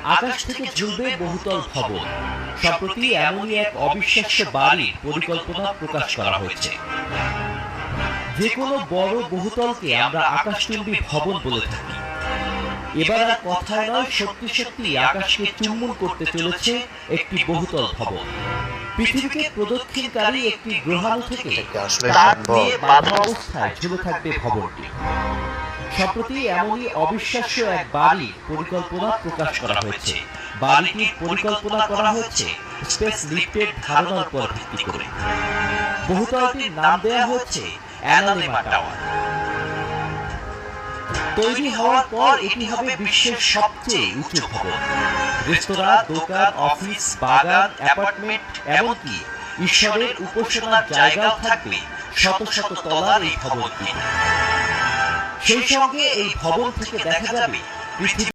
আকাশ থেকে ঝুলবে বহুতল ভবন। সম্প্রতি এমনই এক অবিশ্বাস্য বাড়ির পরিকল্পনা প্রকাশ করা হয়েছে। যে কোনো বড় বহুতলকে আমরা আকাশচুম্বী ভবন বলে থাকি। এবার আর কথায় নয়, সত্যি সত্যি আকাশকে চুম্বন করতে চলেছে একটি বহুতল ভবন। পৃথিবীকে প্রদক্ষিণকারী একটি গ্রহাণু থেকে তার দিয়ে বাঁধা অবস্থায় ঝুলে থাকবে ভবনটি। সম্প্রতি এমনই অবিশ্বাস্য এক বাড়ির পরিকল্পনা প্রকাশ করা হয়েছে। বাড়িটির পরিকল্পনা করা হয়েছে স্পেস লিফটের ধারণার উপর ভিত্তি করে। বহুতলটির নাম দেওয়া হয়েছে অ্যানালিমা টাওয়ার। তৈরি হওয়ার পর এটি হবে বিশ্বের সবচেয়ে উঁচু ভবন। রেস্তোরাঁ, দোকান, অফিস, বাগান, অ্যাপার্টমেন্ট, এমনকি ঈশ্বরের উপাসনার জায়গাও থাকবে শত শত তলার এই ভবনটি। সেই সঙ্গে এই ভবন থেকে দেখা যাবে পৃথিবী